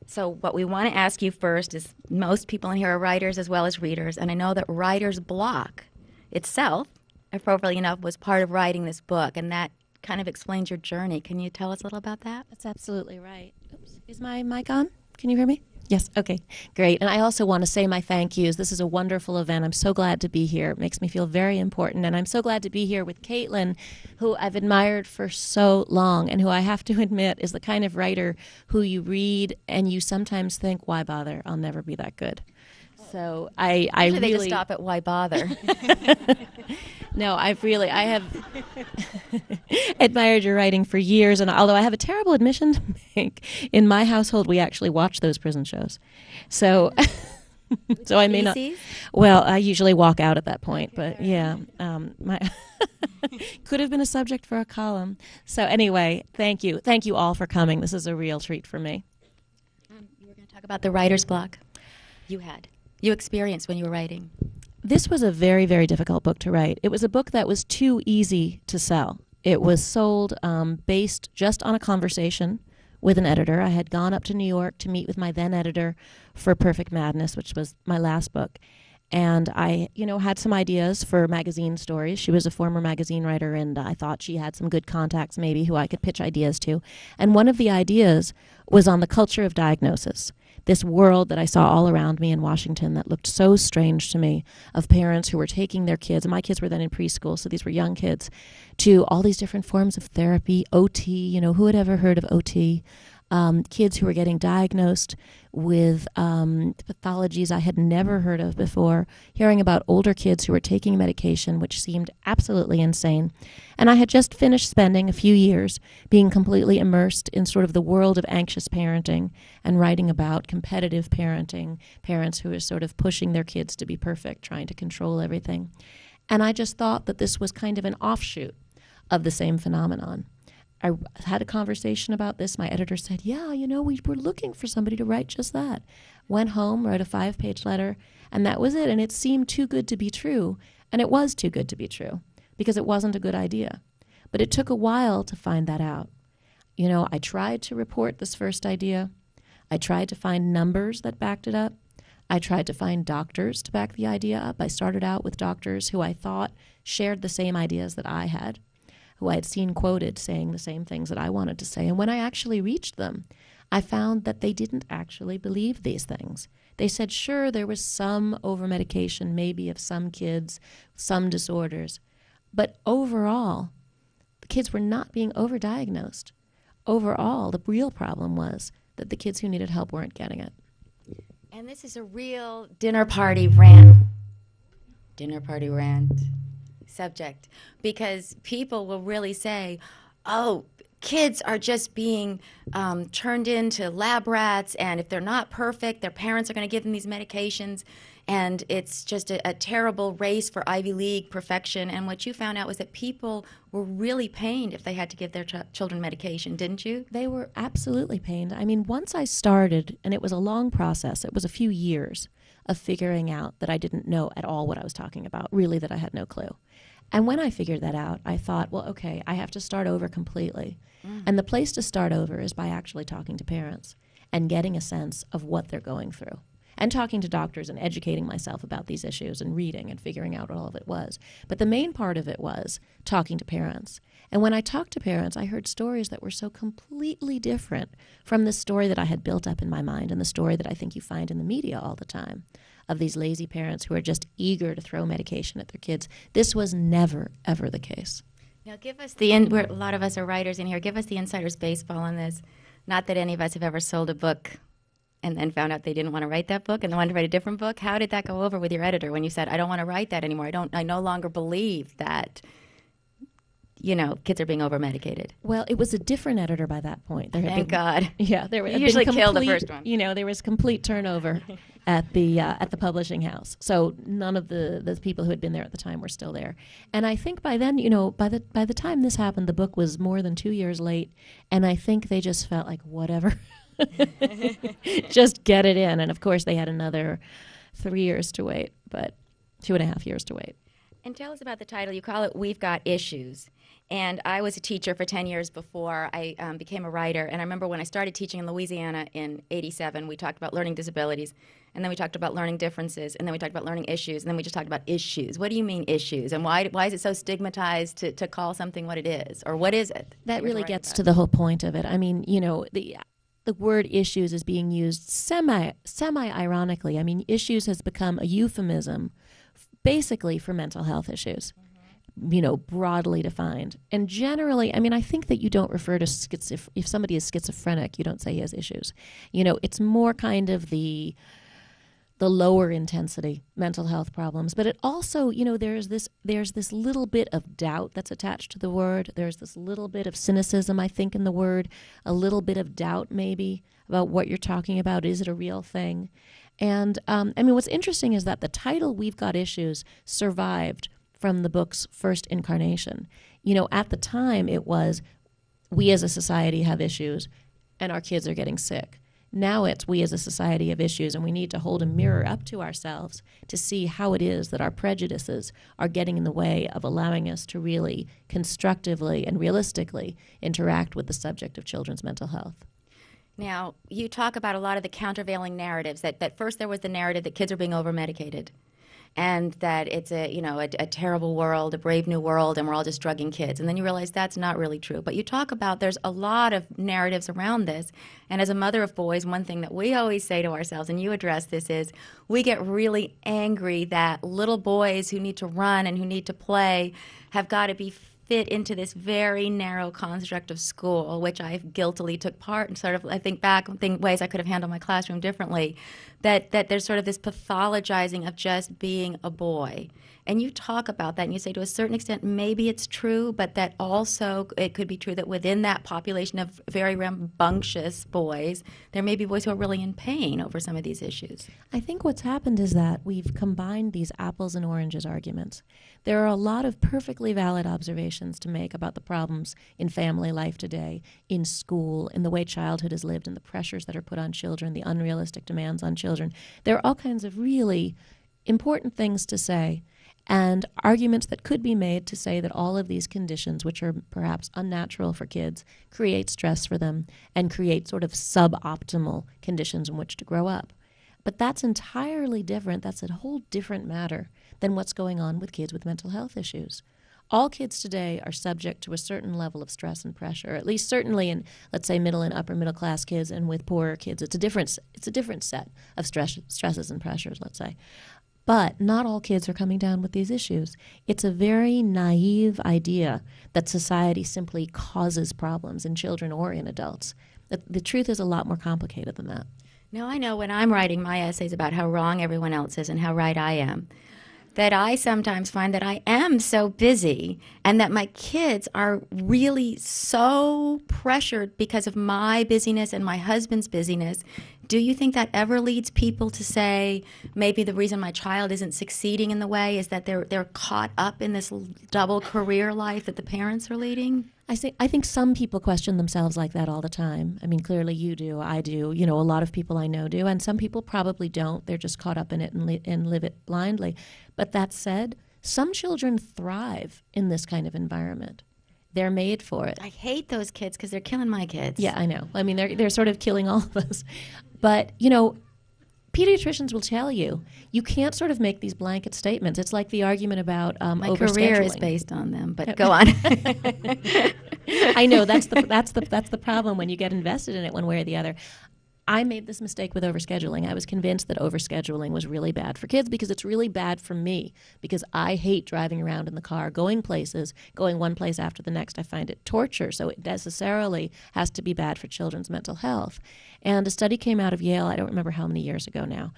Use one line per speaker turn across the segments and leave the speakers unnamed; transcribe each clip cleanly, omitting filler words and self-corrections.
So what we want to ask you first is, most people in here are writers as well as readers, and I know that writer's block itself, appropriately enough, was part of writing this book, and that kind of explains your journey. Can you tell us a little about that?
That's absolutely right. Oops. Is my mic on? Can you hear me? Yes. Okay. Great. And I also want to say my thank yous. This is a wonderful event. I'm so glad to be here. It makes me feel very important. And I'm so glad to be here with Caitlin, who I've admired for so long and who I have to admit is the kind of writer who you read and you sometimes think, why bother? I'll never be that good. So I
Usually
really...
they just stop at why bother.
No, I have admired your writing for years, and although I have a terrible admission to make, in my household we actually watch those prison shows. So so I may not. Well, I usually walk out at that point, but yeah, my could have been a subject for a column. So anyway, thank you all for coming. This is a real treat for me.
You were going to talk about the writer's block you experienced when you were writing.
This was a very, very difficult book to write. It was a book that was too easy to sell. It was sold based just on a conversation with an editor. I had gone up to New York to meet with my then editor for Perfect Madness, which was my last book. And I, had some ideas for magazine stories. She was a former magazine writer, and I thought she had some good contacts maybe who I could pitch ideas to. And one of the ideas was on the culture of diagnosis. This world that I saw all around me in Washington that looked so strange to me, of parents who were taking their kids, and my kids were then in preschool, so these were young kids, to all these different forms of therapy, OT, who had ever heard of OT? Kids who were getting diagnosed with pathologies I had never heard of before, hearing about older kids who were taking medication, which seemed absolutely insane. And I had just finished spending a few years being completely immersed in sort of the world of anxious parenting and writing about competitive parenting, parents who are sort of pushing their kids to be perfect, trying to control everything. And I just thought that this was kind of an offshoot of the same phenomenon. I had a conversation about this. My editor said, yeah, we were looking for somebody to write just that. Went home, wrote a 5-page letter, and that was it. And it seemed too good to be true. And it was too good to be true because it wasn't a good idea. But it took a while to find that out. I tried to report this first idea. I tried to find numbers that backed it up. I tried to find doctors to back the idea up. I started out with doctors who I thought shared the same ideas that I had, who I had seen quoted saying the same things that I wanted to say. And when I actually reached them, I found that they didn't actually believe these things. They said, sure, there was some over-medication, maybe of some kids, some disorders. But overall, the kids were not being overdiagnosed. Overall, the real problem was that the kids who needed help weren't getting it.
And this is a real dinner party rant subject, because people will really say, oh, kids are just being turned into lab rats, and if they're not perfect, their parents are going to give them these medications, and it's just a terrible race for Ivy League perfection. And what you found out was that people were really pained if they had to give their children medication, didn't you?
They were absolutely pained. I mean, once I started, and it was a long process, it was a few years of figuring out that I didn't know at all what I was talking about, really, that I had no clue. And when I figured that out, I thought, well, okay, I have to start over completely. And the place to start over is by actually talking to parents and getting a sense of what they're going through, and talking to doctors and educating myself about these issues and reading and figuring out what all of it was. But the main part of it was talking to parents. And when I talked to parents, I heard stories that were so completely different from the story that I had built up in my mind and the story that I think you find in the media all the time, of these lazy parents who are just eager to throw medication at their kids. This was never, ever the case.
Now give us a lot of us are writers in here. Give us the insider's baseball on this. Not that any of us have ever sold a book and then found out they didn't want to write that book and they wanted to write a different book. How did that go over with your editor when you said, I don't want to write that anymore? I no longer believe that, kids are being over-medicated.
Well, it was a different editor by that point.
Thank God.
Yeah, there
you usually kill the first one.
There was complete turnover at the publishing house. So none of the people who had been there at the time were still there. And I think by then, by the time this happened, the book was more than 2 years late, and I think they just felt like, whatever. Just get it in. And of course they had another 3 years to wait, but 2.5 years to wait.
And tell us about the title. You call it We've Got Issues. And I was a teacher for 10 years before I became a writer. And I remember when I started teaching in Louisiana in '87, we talked about learning disabilities. And then we talked about learning differences. And then we talked about learning issues. And then we just talked about issues. What do you mean issues? And why is it so stigmatized to call something what it is? Or what is it?
That really gets to the whole point of it. I mean, the word issues is being used semi-ironically. I mean, issues has become a euphemism basically for mental health issues, broadly defined. And generally, I mean, I think that you don't refer to if somebody is schizophrenic, you don't say he has issues. It's more kind of the lower intensity mental health problems. But it also, there's this little bit of doubt that's attached to the word. There's this little bit of cynicism, I think, in the word, a little bit of doubt maybe about what you're talking about. Is it a real thing? And what's interesting is that the title We've Got Issues survived from the book's first incarnation. At the time it was, we as a society have issues and our kids are getting sick. Now it's, we as a society have issues and we need to hold a mirror up to ourselves to see how it is that our prejudices are getting in the way of allowing us to really constructively and realistically interact with the subject of children's mental health.
Now, you talk about a lot of the countervailing narratives, that first there was the narrative that kids are being over-medicated and that it's a terrible world, a brave new world, and we're all just drugging kids. And then you realize that's not really true. But you talk about there's a lot of narratives around this. And as a mother of boys, one thing that we always say to ourselves, and you address this, is we get really angry that little boys who need to run and who need to play have got to be fit into this very narrow construct of school, which I guiltily took part in. Sort of, I think back, ways I could have handled my classroom differently, that there's sort of this pathologizing of just being a boy. And you talk about that, and you say to a certain extent maybe it's true, but that also it could be true that within that population of very rambunctious boys, there may be boys who are really in pain over some of these issues.
I think what's happened is that we've combined these apples and oranges arguments. There are a lot of perfectly valid observations to make about the problems in family life today, in school, in the way childhood is lived, and the pressures that are put on children, the unrealistic demands on children. There are all kinds of really important things to say, and arguments that could be made to say that all of these conditions, which are perhaps unnatural for kids, create stress for them and create sort of suboptimal conditions in which to grow up. But that's entirely different. That's a whole different matter than what's going on with kids with mental health issues. All kids today are subject to a certain level of stress and pressure, at least certainly in, let's say, middle and upper middle class kids, and with poorer kids, it's a different set of stresses and pressures, let's say. But not all kids are coming down with these issues. It's a very naive idea that society simply causes problems in children or in adults. The truth is a lot more complicated than that.
Now, I know when I'm writing my essays about how wrong everyone else is and how right I am, that I sometimes find that I am so busy and that my kids are really so pressured because of my busyness and my husband's busyness. Do you think that ever leads people to say maybe the reason my child isn't succeeding in the way is that they're caught up in this double career life that the parents are leading?
I think some people question themselves like that all the time. I mean, clearly you do, I do, a lot of people I know do, and some people probably don't. They're just caught up in it and live it blindly. But that said, some children thrive in this kind of environment. They're made for it.
I hate those kids because they're killing my kids.
Yeah, I know. I mean, they're sort of killing all of us. But, pediatricians will tell you, you can't sort of make these blanket statements. It's like the argument about
my
overscheduling.
Career is based on them, but go on.
I know that's the problem when you get invested in it one way or the other. I made this mistake with overscheduling. I was convinced that overscheduling was really bad for kids because it's really bad for me, because I hate driving around in the car, going places, going one place after the next. I find it torture, so it necessarily has to be bad for children's mental health. And a study came out of Yale, I don't remember how many years ago now,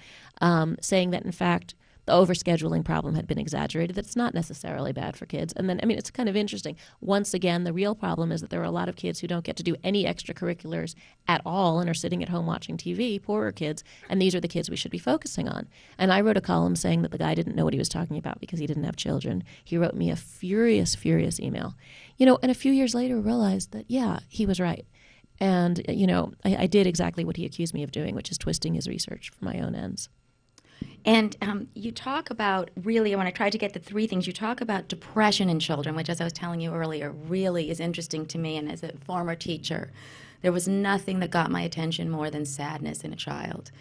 saying that, in fact, the overscheduling problem had been exaggerated, that it's not necessarily bad for kids. And then, it's kind of interesting. Once again, the real problem is that there are a lot of kids who don't get to do any extracurriculars at all and are sitting at home watching TV, poorer kids, and these are the kids we should be focusing on. And I wrote a column saying that the guy didn't know what he was talking about because he didn't have children. He wrote me a furious, furious email. And a few years later realized that, yeah, he was right. And, I did exactly what he accused me of doing, which is twisting his research for my own ends.
And you talk about, really, when I tried to get the three things, you talk about depression in children, which, as I was telling you earlier, really is interesting to me. And as a former teacher, there was nothing that got my attention more than sadness in a child.